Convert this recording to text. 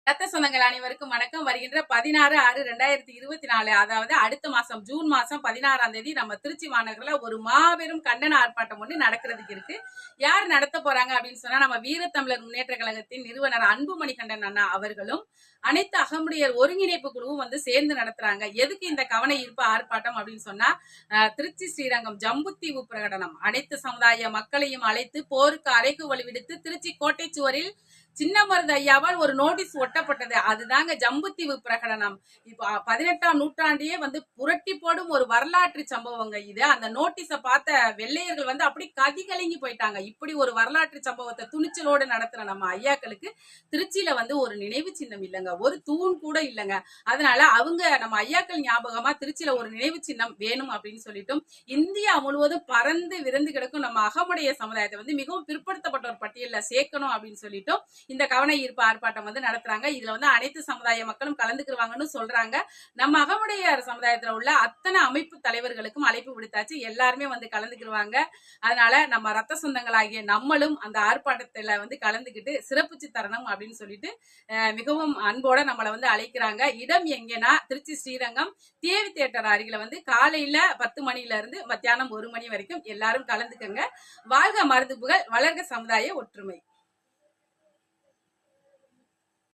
ரத்த சொந்தங்கள் அனைவருக்கும் வணக்கம். வருகின்ற 16/6/2024 அதாவது அடுத்த மாசம் ஜூன் மாசம் 16ஆம் தேதி நம்ம திருச்சி மாநகர்ல ஒரு மாபெரும் கண்டன ஆர்ப்பாட்டம் ஒன்று நடக்கிறதுக்கு இருக்கு. யார் நடத்த போறாங்க அப்படின்னு சொன்னா, நம்ம வீரத்தமிழர் முன்னேற்ற கழகத்தின் நிறுவனர் அன்புமணி கண்டன் அண்ணா அவர்களும் அனைத்து அகமுடையர் ஒருங்கிணைப்பு குழுவும் வந்து சேர்ந்து நடத்துறாங்க. எதுக்கு இந்த கவன ஈர்ப்பு ஆர்ப்பாட்டம் அப்படின்னு சொன்னா, திருச்சி ஸ்ரீரங்கம் ஜம்புத்தீவு பிரகடனம் அனைத்து சமுதாய மக்களையும் அழைத்து போருக்கு அறைகூவல் விடுத்து திருச்சி கோட்டை சுவரில் சின்னமருது ஐயாவால் ஒரு நோட்டீஸ் ஒட்டப்பட்டது. அதுதாங்க ஜம்புத்தீவு பிரகடனம். இப்போ 18ஆம் நூற்றாண்டையே வந்து புரட்டி போடும் ஒரு வரலாற்று சம்பவங்க இது. அந்த நோட்டீஸ பார்த்த வெள்ளையர்கள் வந்து அப்படி கதிகலங்கி போயிட்டாங்க. இப்படி ஒரு வரலாற்று சம்பவத்தை துணிச்சலோடு நடத்துற நம்ம ஐயாக்களுக்கு திருச்சியில வந்து ஒரு நினைவு சின்னம் இல்லைங்க, ஒரு தூண் கூட இல்லைங்க. அதனால அவங்க நம்ம ஐயாக்கள் ஞாபகமா திருச்சியில ஒரு நினைவு சின்னம் வேணும் அப்படின்னு சொல்லிட்டும், இந்தியா முழுவதும் பறந்து விருந்து கிடக்கும் நம்ம அகமுடைய சமுதாயத்தை வந்து மிகவும் பிற்படுத்தப்பட்ட ஒரு பட்டியல சேர்க்கணும் அப்படின்னு சொல்லிட்டும் இந்த கவன ஈர்ப்பு ஆர்ப்பாட்டம் வந்து நடத்துறாங்க. இதுல வந்து அனைத்து சமுதாய மக்களும் கலந்துக்குவாங்கன்னு சொல்றாங்க. நம்ம அகமுடையார் சமுதாயத்துல உள்ள அத்தனை அமைப்பு தலைவர்களுக்கும் அழைப்பு விடுத்தாச்சு. எல்லாருமே வந்து கலந்துக்குவாங்க. அதனால நம்ம ரத்த சொந்தங்களாகிய நம்மளும் அந்த ஆர்ப்பாட்டத்துல வந்து கலந்துக்கிட்டு சிறப்பிச்சு தரணும் அப்படின்னு சொல்லிட்டு மிகவும் அன்போட நம்மளை வந்து அழைக்கிறாங்க. இடம் எங்கன்னா திருச்சி ஸ்ரீரங்கம் தேவி தியேட்டர் அருகில வந்து காலையில 10 மணில இருந்து மத்தியானம் 1 மணி வரைக்கும் எல்லாரும் கலந்துக்கங்க. வாழ்க மருதுப்புகள், வளர்க சமுதாய ஒற்றுமை.